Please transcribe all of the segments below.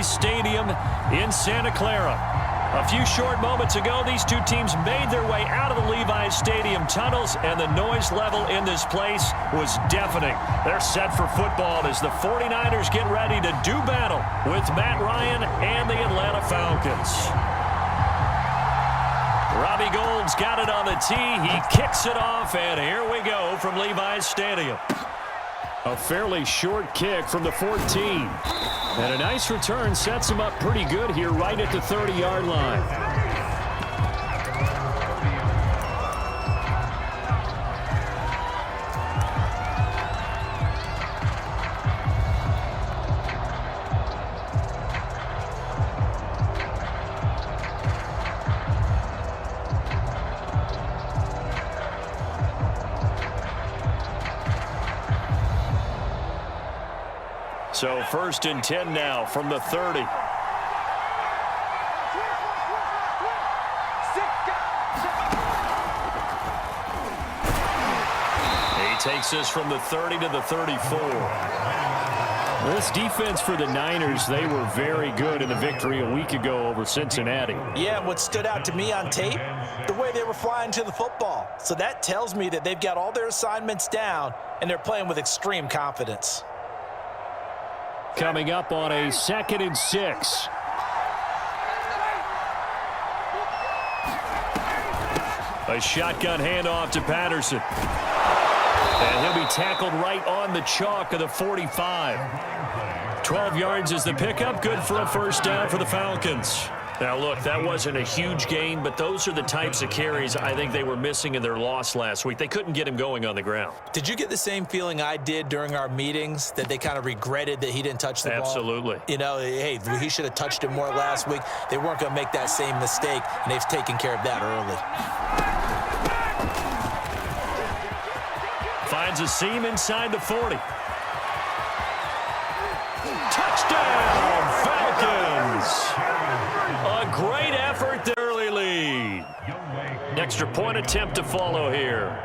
Levi's Stadium in Santa Clara. A few short moments ago, these two teams made their way out of the Levi's Stadium tunnels, and the noise level in this place was deafening. They're set for football as the 49ers get ready to do battle with Matt Ryan and the Atlanta Falcons. Robbie Gould's got it on the tee. He kicks it off, and here we go from Levi's Stadium. A fairly short kick from the 14. And a nice return sets him up pretty good here right at the 30-yard line. So 1st and 10 now from the 30. He takes us from the 30 to the 34. This defense for the Niners, they were very good in the victory a week ago over Cincinnati. Yeah, what stood out to me on tape, the way they were flying to the football. So that tells me that they've got all their assignments down, and they're playing with extreme confidence. Coming up on a 2nd and 6. A shotgun handoff to Patterson. And he'll be tackled right on the chalk of the 45. 12 yards is the pickup. Good for a first down for the Falcons. Now, look, that wasn't a huge gain, but those are the types of carries I think they were missing in their loss last week. They couldn't get him going on the ground. Did you get the same feeling I did during our meetings, that they kind of regretted that he didn't touch the ball? Absolutely. You know, hey, he should have touched it more last week. They weren't going to make that same mistake, and they've taken care of that early. Finds a seam inside the 40. Touchdown, Falcons! A great effort, the early lead. Extra point attempt to follow here.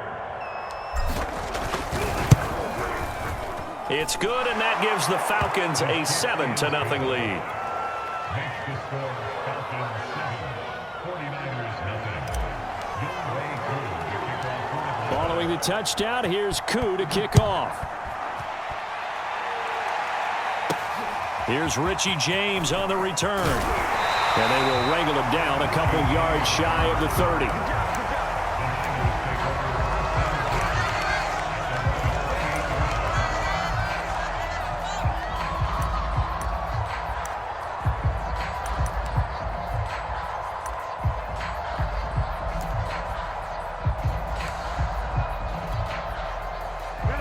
It's good, and that gives the Falcons a 7-0 lead. Following the touchdown, here's Koo to kick off. Here's Richie James on the return. And they will wrangle him down a couple yards shy of the 30.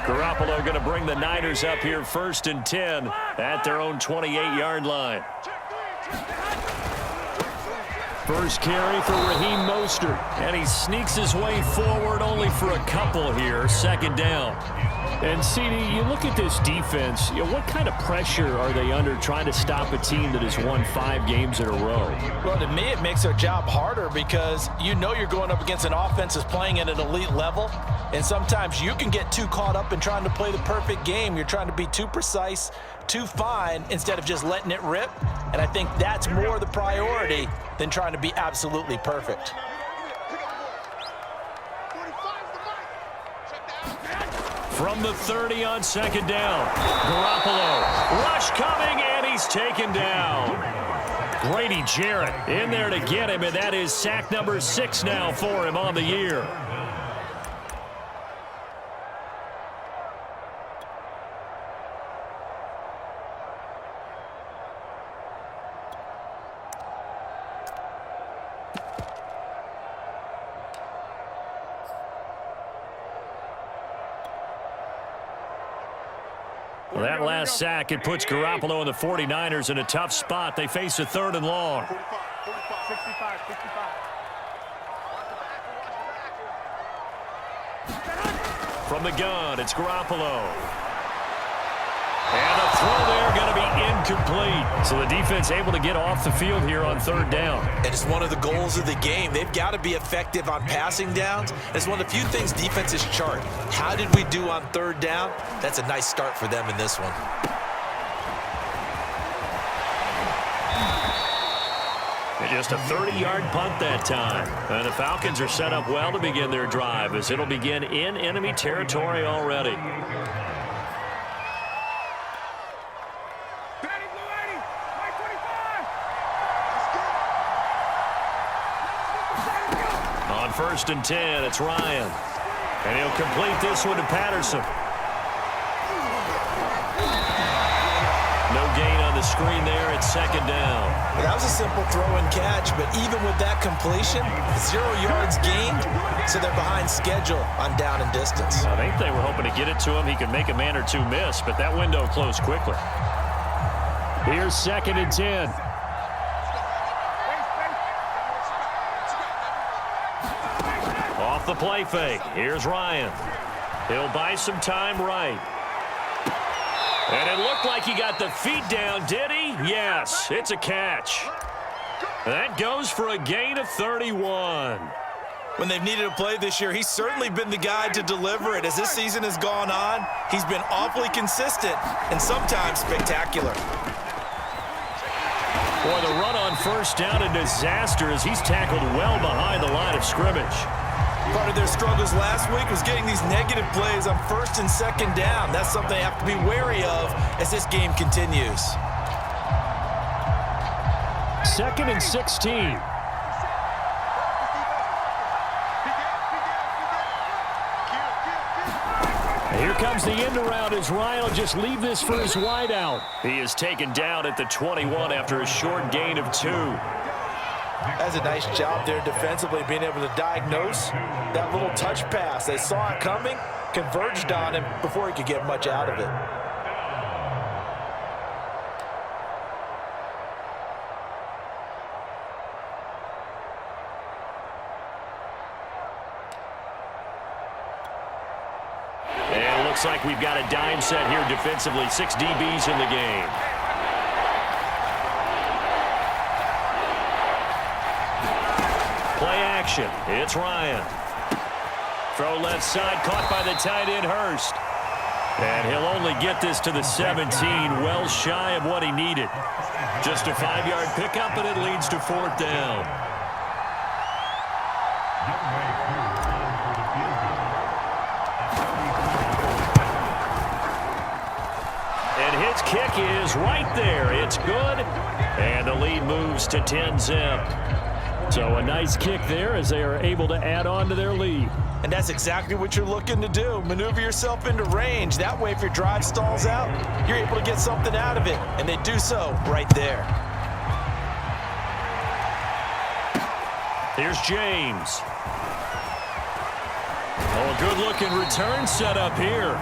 Garoppolo going to bring the Niners up here 1st and 10 at their own 28-yard line. First carry for Raheem Mostert, and he sneaks his way forward only for a couple here. 2nd down. And, CD, you look at this defense, what kind of pressure are they under trying to stop a team that has won 5 games in a row? Well, to me, it makes their job harder because you know you're going up against an offense that's playing at an elite level, and sometimes you can get too caught up in trying to play the perfect game. You're trying to be too precise, too fine, instead of just letting it rip, and I think that's more the priority than trying to be absolutely perfect. From the 30 on 2nd down. Garoppolo. Rush coming, and he's taken down. Grady Jarrett in there to get him, and that is sack number 6 now for him on the year. Well, that last sack, it puts Garoppolo and the 49ers in a tough spot. They face a 3rd and long. 65. From the gun, it's Garoppolo. And the throw there going to be incomplete. So the defense able to get off the field here on 3rd down. And it's one of the goals of the game. They've got to be effective on passing downs. It's one of the few things defenses chart. How did we do on 3rd down? That's a nice start for them in this one. And just a 30-yard punt that time. And the Falcons are set up well to begin their drive as it'll begin in enemy territory already. On 1st and 10, it's Ryan. And he'll complete this one to Patterson. No gain on the screen there. It's 2nd down. That was a simple throw and catch, but even with that completion, 0 yards gained, so they're behind schedule on down and distance. I think they were hoping to get it to him. He could make a man or two miss, but that window closed quickly. Here's 2nd and 10. Off the play fake. Here's Ryan. He'll buy some time right. And it looked like he got the feet down, did he? Yes, it's a catch. That goes for a gain of 31. When they've needed a play this year, he's certainly been the guy to deliver it. As this season has gone on, he's been awfully consistent and sometimes spectacular. Boy, the run on 1st down, a disaster as he's tackled well behind the line of scrimmage. Part of their struggles last week was getting these negative plays on 1st and 2nd down. That's something they have to be wary of as this game continues. 2nd and 16. Here comes the end around as Ryan will just leave this for his wideout. He is taken down at the 21 after a short gain of 2. That's a nice job there defensively, being able to diagnose that little touch pass. They saw it coming, converged on him before he could get much out of it. And it looks like we've got a dime set here defensively. 6 DBs in the game. Play action. It's Ryan. Throw left side, caught by the tight end, Hurst. And he'll only get this to the 17, well shy of what he needed. Just a 5-yard pickup, and it leads to 4th down. And his kick is right there. It's good. And the lead moves to 10-zip. So a nice kick there as they are able to add on to their lead. And that's exactly what you're looking to do. Maneuver yourself into range. That way, if your drive stalls out, you're able to get something out of it. And they do so right there. Here's James. Oh, a good-looking return set up here.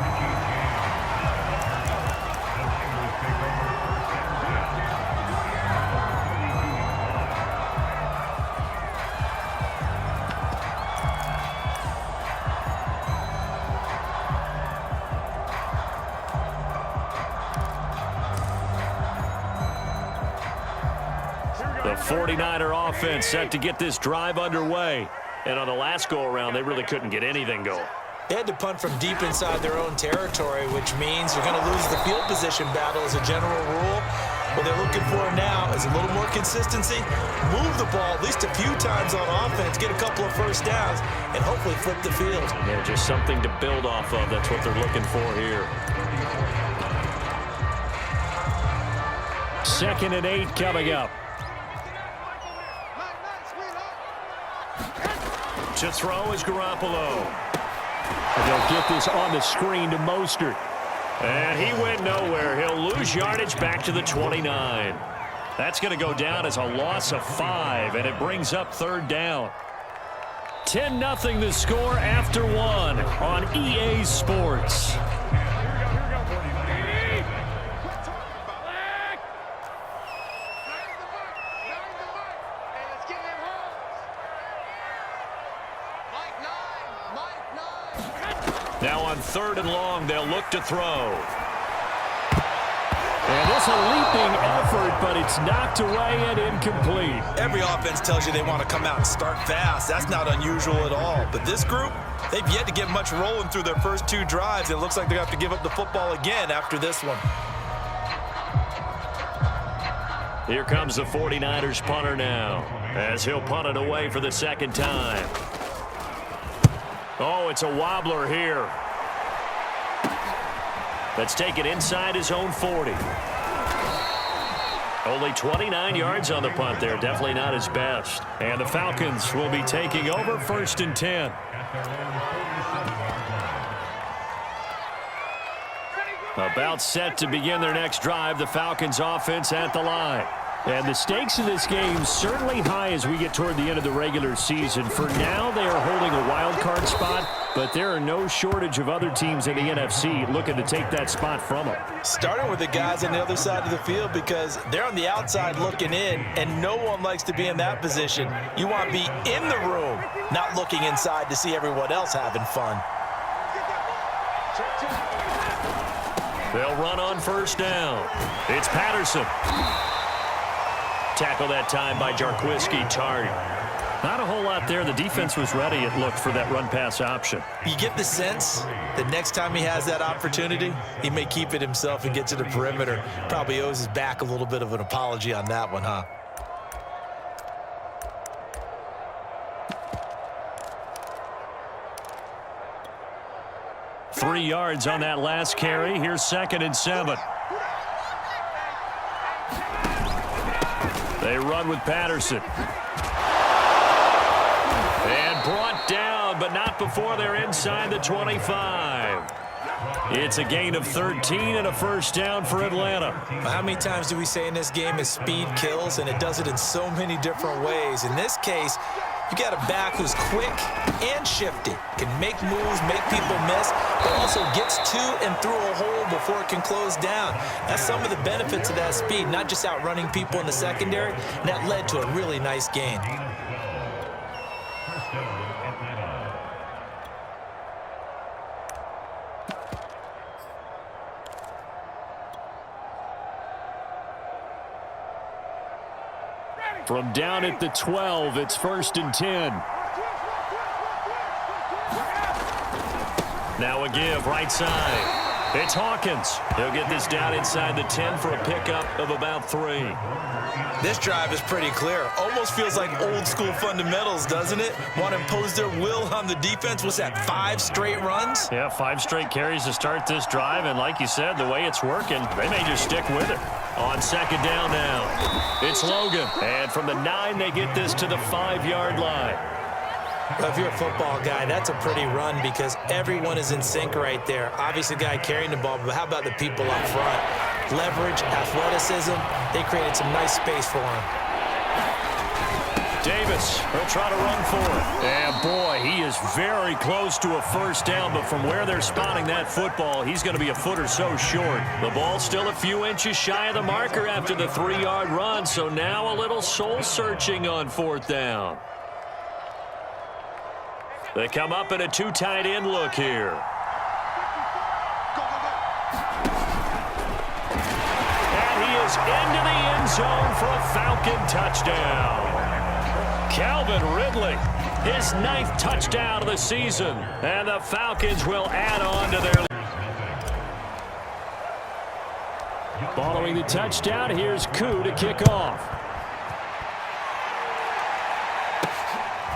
The 49er offense set to get this drive underway. And on the last go-around, they really couldn't get anything going. They had to punt from deep inside their own territory, which means you're going to lose the field position battle as a general rule. What they're looking for now is a little more consistency, move the ball at least a few times on offense, get a couple of 1st downs, and hopefully flip the field. Yeah, just something to build off of. That's what they're looking for here. 2nd and 8 coming up. To throw is Garoppolo. And they'll get this on the screen to Mostert. And he went nowhere. He'll lose yardage back to the 29. That's going to go down as a loss of 5, and it brings up 3rd down. 10-0 the score after 1 on EA Sports. Now on 3rd and long, they'll look to throw. And this a leaping effort, but it's knocked away and incomplete. Every offense tells you they want to come out and start fast. That's not unusual at all. But this group, they've yet to get much rolling through their first 2 drives. It looks like they have to give up the football again after this one. Here comes the 49ers punter now, as he'll punt it away for the second time. Oh, it's a wobbler here. Let's take it inside his own 40. Only 29 yards on the punt there. Definitely not his best. And the Falcons will be taking over 1st and 10. About set to begin their next drive. The Falcons offense at the line. And the stakes in this game certainly high as we get toward the end of the regular season. For now, they are holding a wild card spot, but there are no shortage of other teams in the NFC looking to take that spot from them. Starting with the guys on the other side of the field because they're on the outside looking in, and no one likes to be in that position. You want to be in the room, not looking inside to see everyone else having fun. They'll run on 1st down. It's Patterson. Tackle that time by Jarquiski Tardy. Not a whole lot there. The defense was ready, it looked, for that run-pass option. You get the sense that next time he has that opportunity, he may keep it himself and get to the perimeter. Probably owes his back a little bit of an apology on that one, huh? Three yards on that last carry. Here's 2nd and 7. They run with Patterson. And brought down, but not before they're inside the 25. It's a gain of 13 and a 1st down for Atlanta. How many times do we say in this game is speed kills, and it does it in so many different ways. In this case, you got a back who's quick and shifty, can make moves, make people miss, but also gets to and through a hole before it can close down. That's some of the benefits of that speed, not just outrunning people in the secondary, and that led to a really nice gain. From down at the 12, it's 1st and 10. Now a give, right side. It's Hawkins. He'll get this down inside the 10 for a pickup of about 3. This drive is pretty clear. Almost feels like old school fundamentals, doesn't it? Want to impose their will on the defense. What's that, 5 straight runs? Yeah, 5 straight carries to start this drive. And like you said, the way it's working, they may just stick with it. On 2nd down now, it's Logan. And from the 9, they get this to the 5-yard line. Well, if you're a football guy, that's a pretty run because everyone is in sync right there. Obviously, the guy carrying the ball, but how about the people up front? Leverage, athleticism, they created some nice space for him. Davis will try to run for it. And, boy, he is very close to a 1st down, but from where they're spotting that football, he's going to be a foot or so short. The ball's still a few inches shy of the marker after the 3-yard run, so now a little soul-searching on 4th down. They come up in a 2 tight end look here. And he is into the end zone for a Falcon touchdown. Calvin Ridley, his 9th touchdown of the season. And the Falcons will add on to their lead. Following the touchdown, here's Koo to kick off.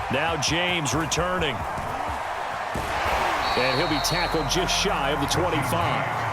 Now James returning. And he'll be tackled just shy of the 25.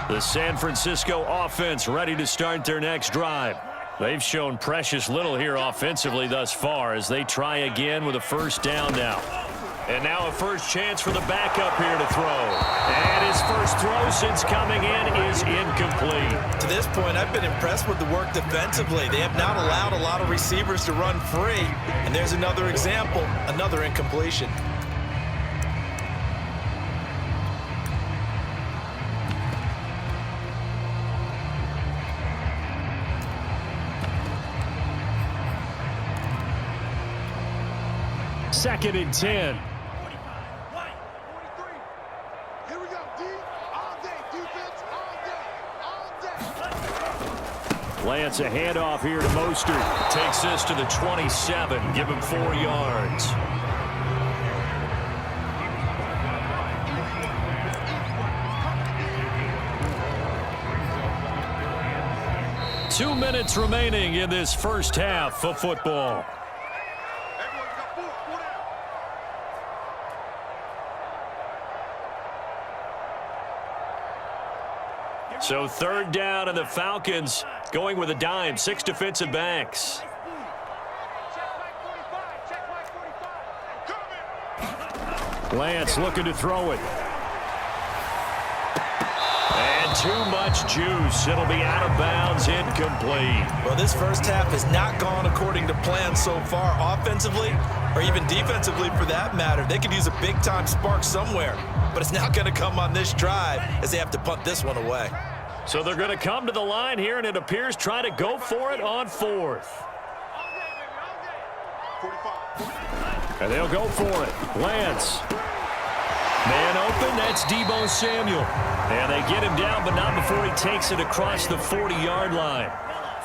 The San Francisco offense ready to start their next drive. They've shown precious little here offensively thus far as they try again with a first down now. And now a first chance for the backup here to throw. And his first throw since coming in is incomplete. To this point, I've been impressed with the work defensively. They have not allowed a lot of receivers to run free. And there's another example, another incompletion. Second and 10. Here we go, D. All day. Defense all day. All day. Lance, a handoff here to Mostert. Takes this to the 27. Give him 4 yards. Two minutes remaining in this first half of football. So third down, and the Falcons going with a dime. 6 defensive backs. Lance looking to throw it. And too much juice. It'll be out of bounds, incomplete. Well, this first half has not gone according to plan so far, offensively or even defensively for that matter. They could use a big-time spark somewhere, but it's not going to come on this drive as they have to punt this one away. So they're going to come to the line here, and it appears try to go for it on fourth. And they'll go for it. Lance. Man open, that's Deebo Samuel. And they get him down, but not before he takes it across the 40-yard line.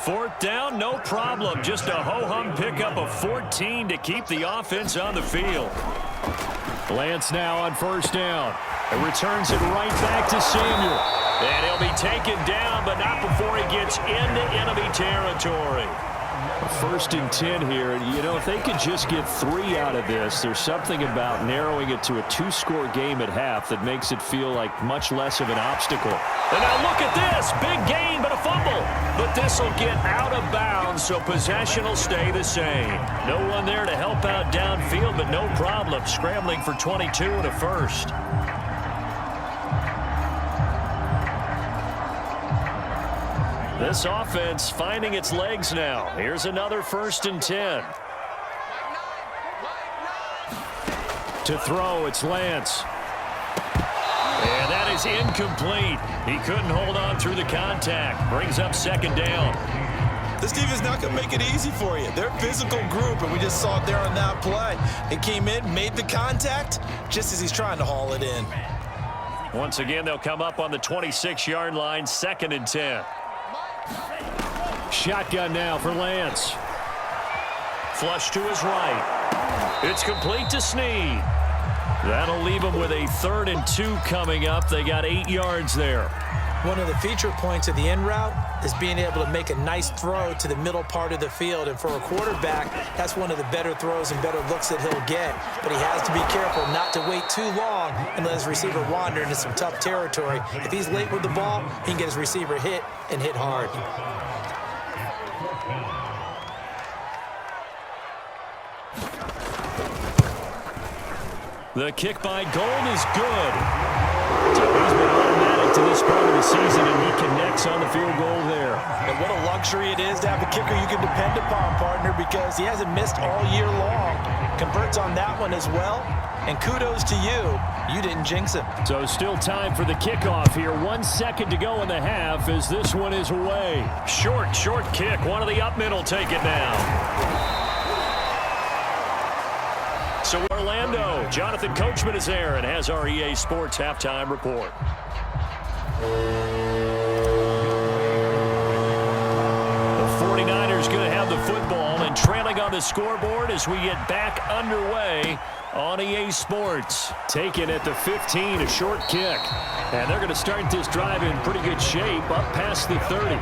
Fourth down, no problem. Just a ho-hum pickup of 14 to keep the offense on the field. Lance now on first down. And returns it right back to Samuel. And he'll be taken down, but not before he gets into enemy territory. First and 10 here. You know, if they could just get 3 out of this, there's something about narrowing it to a 2-score game at half that makes it feel like much less of an obstacle. And now look at this. Big gain, but a fumble. But this will get out of bounds, so possession will stay the same. No one there to help out downfield, but no problem. Scrambling for 22 and a first. This offense finding its legs now. Here's another first and 10. To throw, it's Lance. And that is incomplete. He couldn't hold on through the contact. Brings up second down. This defense is not going to make it easy for you. They're a physical group, and we just saw it there on that play. He came in, made the contact, just as he's trying to haul it in. Once again, they'll come up on the 26-yard line, second and 10. Shotgun now for Lance. Flush to his right. It's complete to Snead. That'll leave him with a 3rd and 2 coming up. They got 8 yards there. One of the feature points of the in route is being able to make a nice throw to the middle part of the field. And for a quarterback, that's one of the better throws and better looks that he'll get. But he has to be careful not to wait too long and let his receiver wander into some tough territory. If he's late with the ball, he can get his receiver hit and hit hard. The kick by Gold is good. So he's been automatic to this point of the season, and he connects on the field goal there. And what a luxury it is to have a kicker you can depend upon, partner, because he hasn't missed all year long. Converts on that one as well, and kudos to you. You didn't jinx him. So still time for the kickoff here. 1 second to go in the half as this one is away. Short kick. One of the up men will take it now. So Orlando, Jonathan Coachman is there and has our EA Sports halftime report. The 49ers going to have the football and trailing on the scoreboard as we get back underway on EA Sports. Taken at the 15, a short kick. And they're going to start this drive in pretty good shape up past the 30.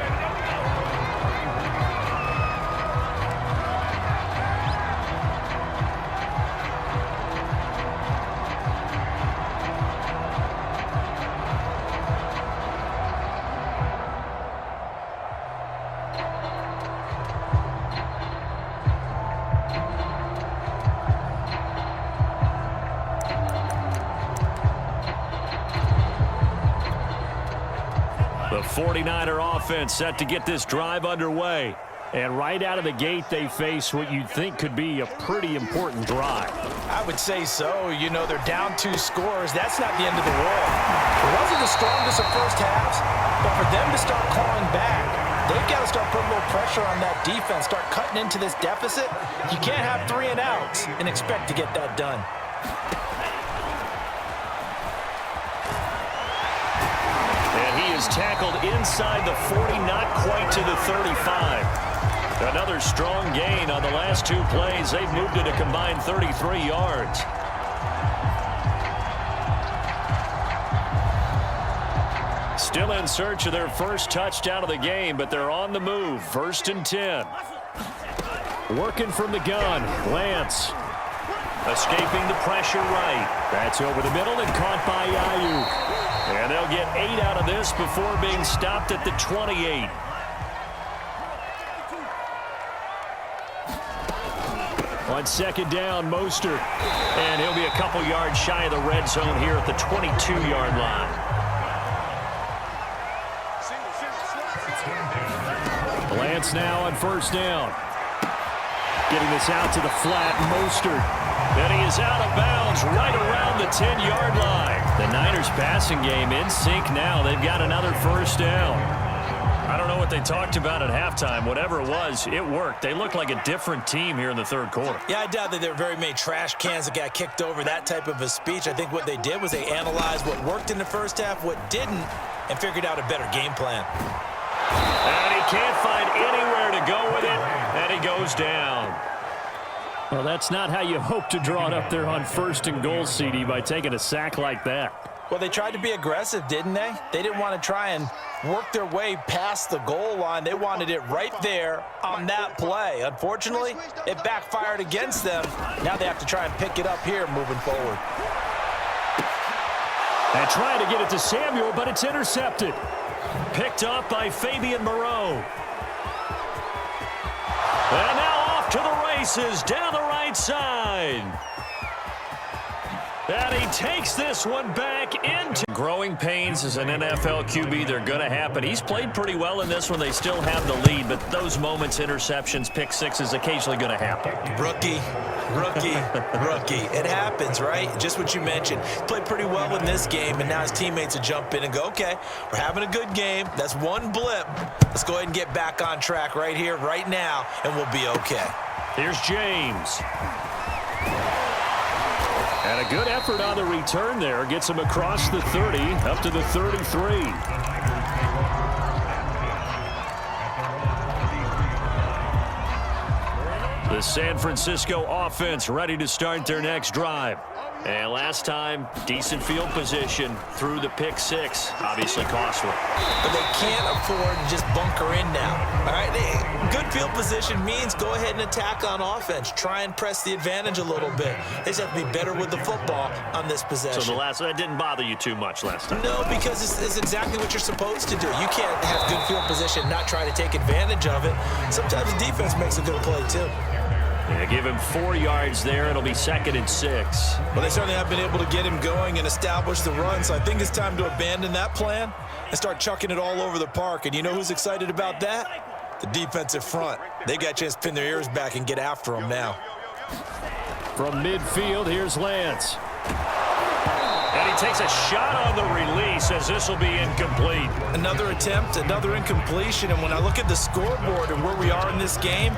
The 49er offense set to get this drive underway. And right out of the gate, they face what you'd think could be a pretty important drive. I would say so. You know, they're down 2 scores. That's not the end of the world. It wasn't the strongest of first halves, but for them to start clawing back, they've got to start putting a little pressure on that defense, start cutting into this deficit. You can't have 3 and outs and expect to get that done. And he is tackled inside the 40, not quite to the 35. Another strong gain on the last 2 plays. They've moved it a combined 33 yards. Still in search of their first touchdown of the game, but they're on the move. 1st and 10. Working from the gun, Lance. Escaping the pressure right. That's over the middle and caught by Ayuk. And they'll get 8 out of this before being stopped at the 28. On 2nd down, Mostert. And he'll be a couple yards shy of the red zone here at the 22-yard line. Lance now on 1st down. Getting this out to the flat, Mostert. And he is out of bounds right around the 10-yard line. The Niners passing game in sync now. They've got another 1st down. I don't know what they talked about at halftime. Whatever it was, it worked. They look like a different team here in the 3rd quarter. Yeah, I doubt that there were very many trash cans that got kicked over, that type of a speech. I think what they did was they analyzed what worked in the first half, what didn't, and figured out a better game plan. And he can't find anywhere to go with it, and he goes down. Well, that's not how you hope to draw it up there on 1st and goal, CD, by taking a sack like that. Well, they tried to be aggressive, didn't they? They didn't want to try and work their way past the goal line. They wanted it right there on that play. Unfortunately, it backfired against them. Now they have to try and pick it up here moving forward. And trying to get it to Samuel, but it's intercepted. Picked up by Fabian Moreau. And now off to the races down the right side. And he takes this one back into growing pains as an NFL QB. They're going to happen. He's played pretty well in this one. They still have the lead, but those moments, interceptions, pick sixes, occasionally going to happen. Rookie. It happens, right? Just what you mentioned. Played pretty well in this game, and now his teammates will jump in and go, okay, we're having a good game. That's one blip. Let's go ahead and get back on track right here, right now, and we'll be okay. Here's James. And a good effort on the return there. Gets him across the 30, up to the 33. The San Francisco offense ready to start their next drive. And last time, decent field position through the pick six. Obviously costly. But they can't afford to just bunker in now. All right, good field position means go ahead and attack on offense. Try and press the advantage a little bit. They just have to be better with the football on this possession. So that didn't bother you too much last time? No, because it's exactly what you're supposed to do. You can't have good field position and not try to take advantage of it. Sometimes the defense makes a good play, too. Yeah, give him 4 yards there. It'll be 2nd and 6. Well, they certainly have been able to get him going and establish the run, so I think it's time to abandon that plan and start chucking it all over the park. And you know who's excited about that? The defensive front. They got a chance to pin their ears back and get after him now. From midfield, here's Lance. And he takes a shot on the release as this will be incomplete. Another attempt, another incompletion, and when I look at the scoreboard and where we are in this game,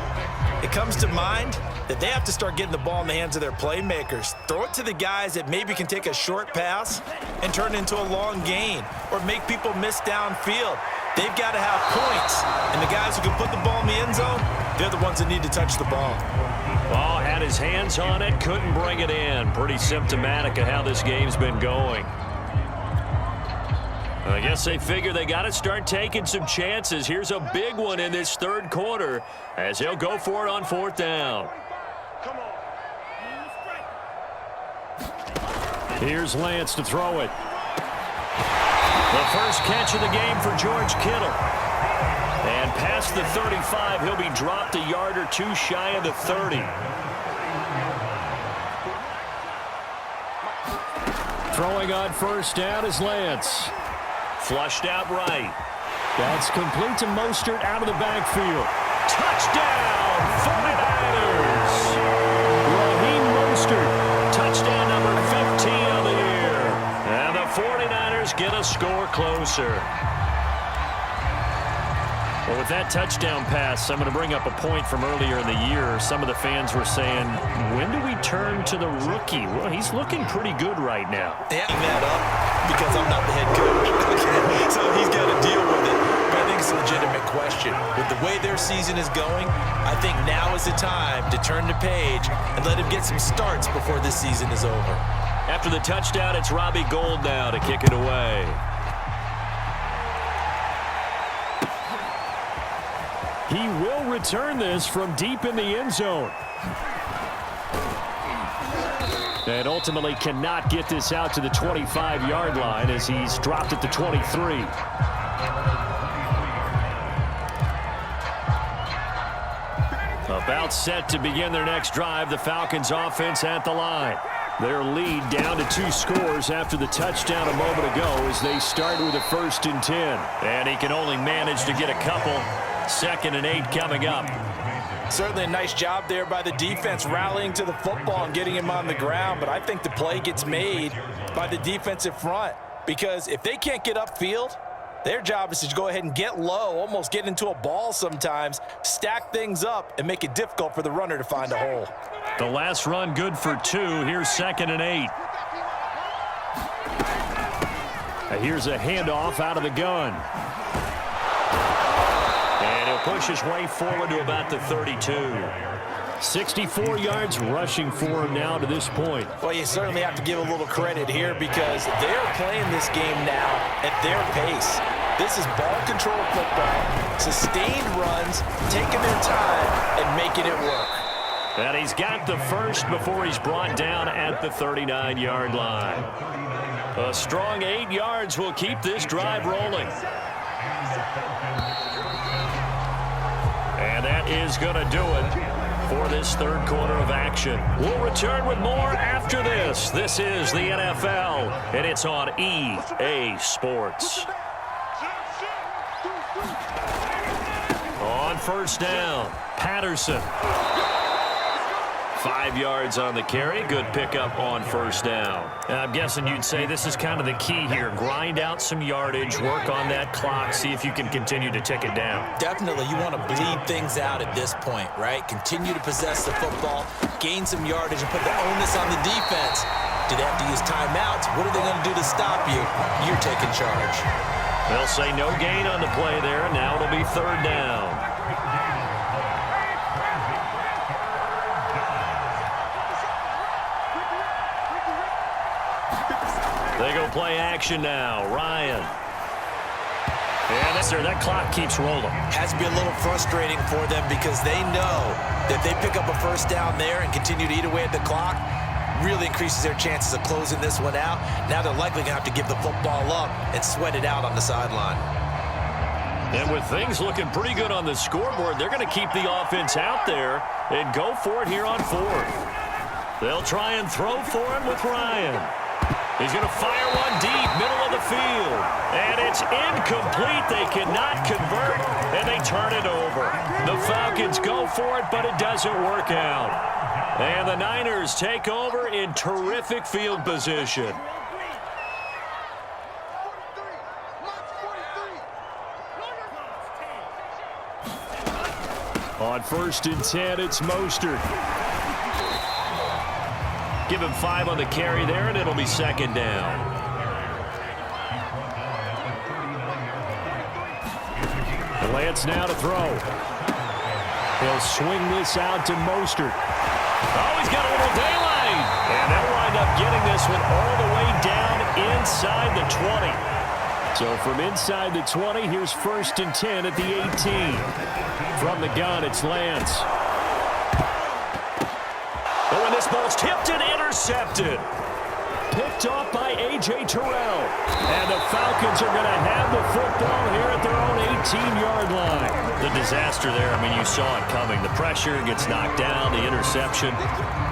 it comes to mind that they have to start getting the ball in the hands of their playmakers. Throw it to the guys that maybe can take a short pass and turn it into a long gain or make people miss downfield. They've got to have points, and the guys who can put the ball in the end zone, they're the ones that need to touch the ball. Ball had his hands on it, couldn't bring it in. Pretty symptomatic of how this game's been going. I guess they figure they got to start taking some chances. Here's a big one in this 3rd quarter as he'll go for it on 4th down. Here's Lance to throw it. The first catch of the game for George Kittle. And past the 35, he'll be dropped a yard or two shy of the 30. Throwing on 1st down is Lance. Flushed out right. That's complete to Mostert out of the backfield. Touchdown, 49ers! Raheem Mostert, touchdown number 15 of the year. And the 49ers get a score closer. Well, with that touchdown pass, I'm going to bring up a point from earlier in the year. Some of the fans were saying, when do we turn to the rookie? Well, he's looking pretty good right now. Amping that up because I'm not the head coach. So he's got to deal with it. But I think it's a legitimate question. With the way their season is going, I think now is the time to turn the page and let him get some starts before this season is over. After the touchdown, it's Robbie Gould now to kick it away. He will return this from deep in the end zone. And ultimately cannot get this out to the 25-yard line as he's dropped at the 23. About set to begin their next drive, the Falcons offense at the line. Their lead down to 2 scores after the touchdown a moment ago as they start with a 1st and 10. And he can only manage to get a couple. 2nd and 8 coming up. Certainly a nice job there by the defense rallying to the football and getting him on the ground, but I think the play gets made by the defensive front because if they can't get upfield, their job is to go ahead and get low, almost get into a ball sometimes, stack things up, and make it difficult for the runner to find a hole. The last run good for 2. Here's 2nd and 8. Here's a handoff out of the gun. Push his way forward to about the 32. 64 yards rushing for him now to this point. Well, you certainly have to give a little credit here because they're playing this game now at their pace. This is ball control football, sustained runs, taking their time and making it work. And he's got the first before he's brought down at the 39-yard line. A strong 8 yards will keep this drive rolling. And that is going to do it for this 3rd quarter of action. We'll return with more after this. This is the NFL, and it's on EA Sports. On 1st down, Patterson. 5 yards on the carry. Good pickup on 1st down. I'm guessing you'd say this is kind of the key here. Grind out some yardage, work on that clock, see if you can continue to tick it down. Definitely. You want to bleed things out at this point, right? Continue to possess the football, gain some yardage, and put the onus on the defense. Do they have to use timeouts? What are they going to do to stop you? You're taking charge. They'll say no gain on the play there, and now it'll be 3rd down. They go play action now. Ryan. And that clock keeps rolling. Has to be a little frustrating for them because they know that if they pick up a 1st down there and continue to eat away at the clock, really increases their chances of closing this one out. Now they're likely going to have to give the football up and sweat it out on the sideline. And with things looking pretty good on the scoreboard, they're going to keep the offense out there and go for it here on 4th. They'll try and throw for him with Ryan. He's going to fire one deep, middle of the field. And it's incomplete. They cannot convert, and they turn it over. The Falcons go for it, but it doesn't work out. And the Niners take over in terrific field position. On 1st and 10, it's Mostert. Give him 5 on the carry there, and it'll be 2nd down. Lance now to throw. He'll swing this out to Mostert. Oh, he's got a little daylight. And they'll wind up getting this one all the way down inside the 20. So from inside the 20, here's 1st and 10 at the 18. From the gun, it's Lance. Oh, and this ball's tipped and intercepted. Picked off by A.J. Terrell. And the Falcons are going to have the football here at their own 18-yard line. The disaster there, I mean, you saw it coming. The pressure gets knocked down, the interception.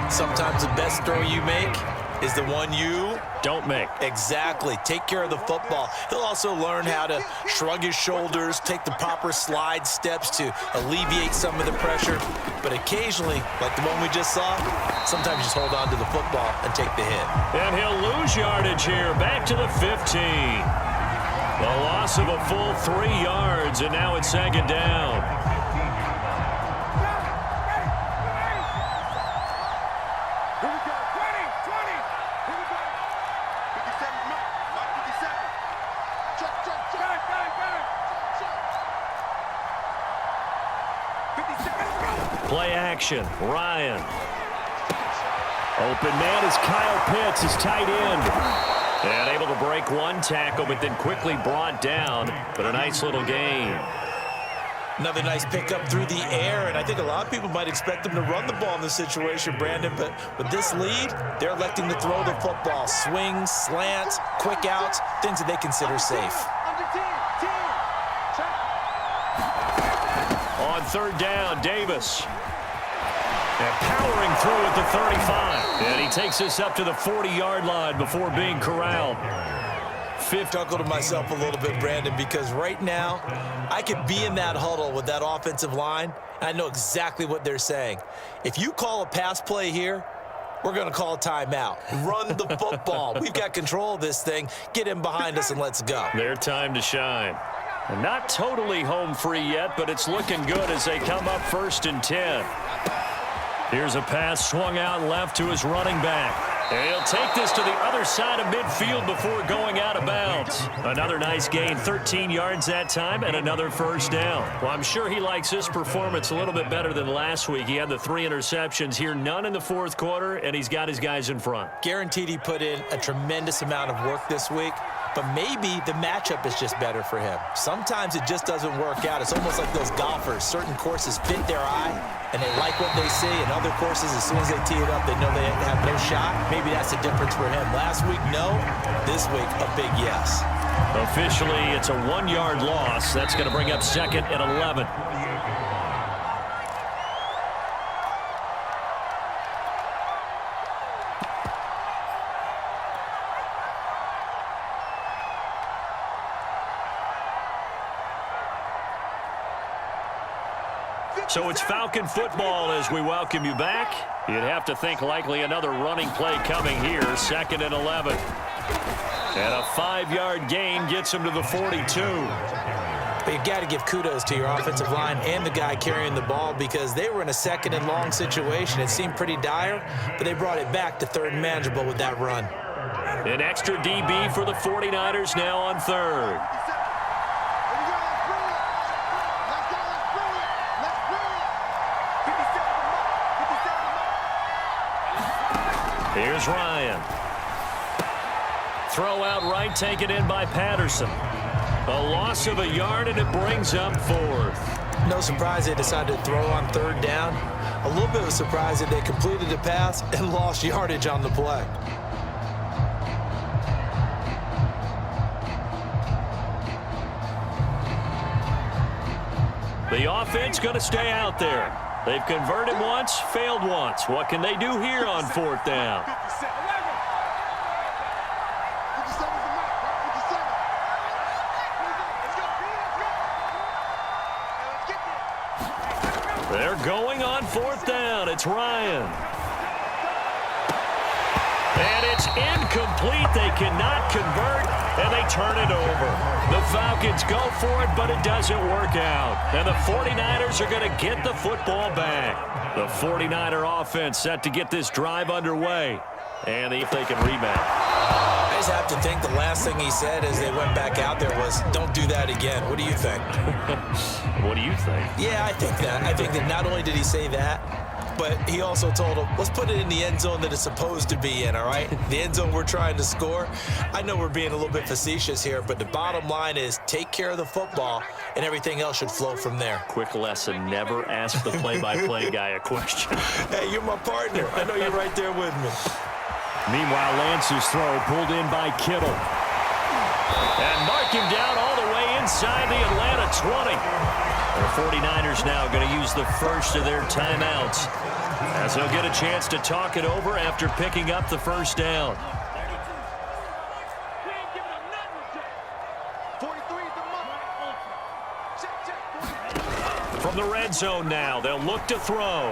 Sometimes the best throw you make is the one you don't make. Exactly. Take care of the football. He'll also learn how to shrug his shoulders, take the proper slide steps to alleviate some of the pressure. But occasionally, like the one we just saw, sometimes just hold on to the football and take the hit. And he'll lose yardage here. Back to the 15. The loss of a full 3 yards, and now it's second down. Play action. Ryan. Open man is Kyle Pitts, his tight end. And able to break one tackle, but then quickly brought down. But a nice little gain. Another nice pickup through the air, and I think a lot of people might expect them to run the ball in this situation, Brandon, but with this lead, they're electing to throw the football. Swings, slants, quick outs, things that they consider safe. On third down, Davis. And powering through at the 35. And he takes us up to the 40-yard line before being corralled. Chuckle to myself a little bit, Brandon, because right now I could be in that huddle with that offensive line. I know exactly what they're saying. If you call a pass play here, we're going to call a timeout. Run the football. We've got control of this thing. Get in behind us and let's go. Their time to shine. And not totally home free yet, but it's looking good as they come up 1st and 10. Here's a pass swung out left to his running back. And he'll take this to the other side of midfield before going out of bounds. Another nice gain, 13 yards that time, and another first down. Well, I'm sure he likes this performance a little bit better than last week. He had the 3 interceptions here, none in the fourth quarter, and he's got his guys in front. Guaranteed he put in a tremendous amount of work this week, but maybe the matchup is just better for him. Sometimes it just doesn't work out. It's almost like those golfers. Certain courses fit their eye, and they like what they see, and other courses, as soon as they tee it up, they know they have no shot. Maybe that's the difference for him. Last week, no. This week, a big yes. Officially, it's a 1-yard loss. That's going to bring up 2nd and 11. So it's Falcon football as we welcome you back. You'd have to think likely another running play coming here. 2nd and 11. And a 5-yard gain gets him to the 42. But you've got to give kudos to your offensive line and the guy carrying the ball because they were in a 2nd and long situation. It seemed pretty dire, but they brought it back to 3rd and manageable with that run. An extra DB for the 49ers now on 3rd. Here's Ryan. Throw out right, taken in by Patterson. A loss of a yard, and it brings up 4th. No surprise they decided to throw on 3rd down. A little bit of a surprise that they completed the pass and lost yardage on the play. The offense going to stay out there. They've converted once, failed once. What can they do here on 4th down? They're going on 4th down. It's Ryan. And it's incomplete. They cannot convert, and they turn it over. The Falcons go for it, but it doesn't work out. And the 49ers are going to get the football back. The 49er offense set to get this drive underway. And if they can rebound. I just have to think the last thing he said as they went back out there was, don't do that again. What do you think? What do you think? Yeah, I think that. I think that not only did he say that, but he also told him, let's put it in the end zone that it's supposed to be in, all right? The end zone we're trying to score. I know we're being a little bit facetious here, but the bottom line is take care of the football, and everything else should flow from there. Quick lesson, never ask the play-by-play guy a question. Hey, you're my partner. I know you're right there with me. Meanwhile, Lance's throw pulled in by Kittle. And mark him down all the way inside the Atlanta 20. The 49ers now going to use the first of their timeouts as they'll get a chance to talk it over after picking up the first down. From the red zone now, they'll look to throw.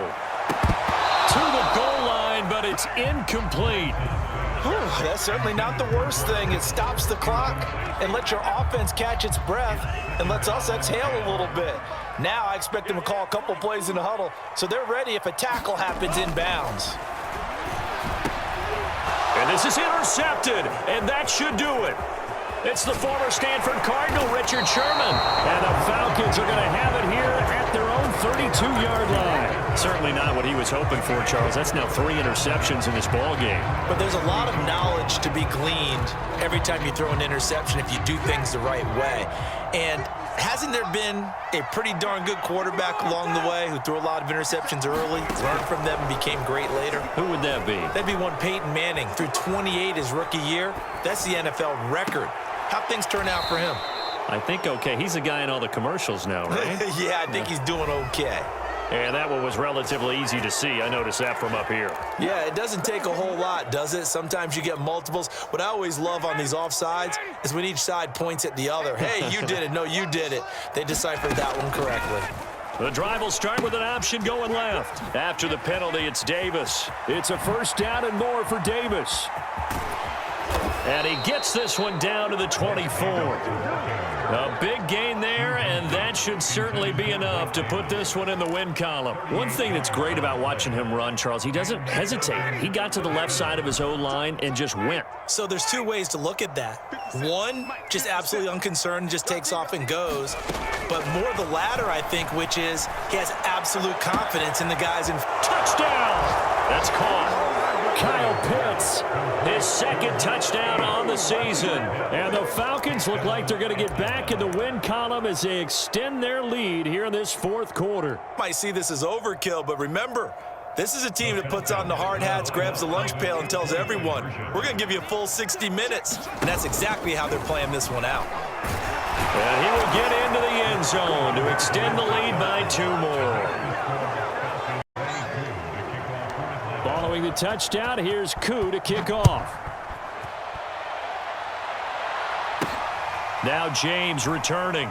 To the goal line, but it's incomplete. That's certainly not the worst thing. It stops the clock and lets your offense catch its breath and lets us exhale a little bit. Now I expect them to call a couple plays in the huddle so they're ready if a tackle happens inbounds. And this is intercepted, and that should do it. It's the former Stanford Cardinal, Richard Sherman. And the Falcons are going to have it here at their own 32-yard line. Certainly not what he was hoping for, Charles. That's now 3 interceptions in this ball game. But there's a lot of knowledge to be gleaned every time you throw an interception if you do things the right way. And hasn't there been a pretty darn good quarterback along the way who threw a lot of interceptions early, learned from them, and became great later? Who would that be? That'd be one Peyton Manning. Threw 28 his rookie year. That's the NFL record. How'd things turn out for him? I think okay. He's the guy in all the commercials now, right? Yeah, I think he's doing okay. And that one was relatively easy to see. I noticed that from up here. Yeah, it doesn't take a whole lot, does it? Sometimes you get multiples. What I always love on these offsides is when each side points at the other. Hey, you did it. No, you did it. They deciphered that one correctly. The drive will start with an option going left. After the penalty, it's Davis. It's a first down and more for Davis. And he gets this one down to the 24. A big gain there, and that should certainly be enough to put this one in the win column. One thing that's great about watching him run, Charles, he doesn't hesitate. He got to the left side of his O-line and just went. So there's 2 ways to look at that. One, just absolutely unconcerned, just takes off and goes. But more the latter, I think, which is he has absolute confidence in the guys in. Touchdown! That's caught. Kyle Pitts, his second touchdown on the season. And the Falcons look like they're going to get back in the win column as they extend their lead here in this 4th quarter. Might see this as overkill, but remember, this is a team that puts on the hard hats, grabs the lunch pail, and tells everyone, we're going to give you a full 60 minutes. And that's exactly how they're playing this one out. And he will get into the end zone to extend the lead by 2 more. Following the touchdown, here's Koo to kick off. Now James returning.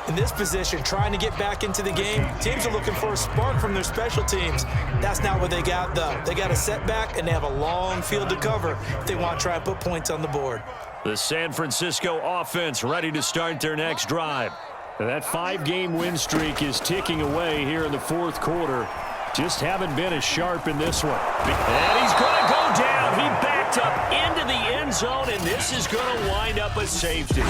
In this position, trying to get back into the game, teams are looking for a spark from their special teams. That's not what they got, though. They got a setback, and they have a long field to cover if they want to try and put points on the board. The San Francisco offense ready to start their next drive. That 5-game win streak is ticking away here in the 4th quarter. Just haven't been as sharp in this one. And he's going to go down. He backed up into the end zone, and this is going to wind up a safety.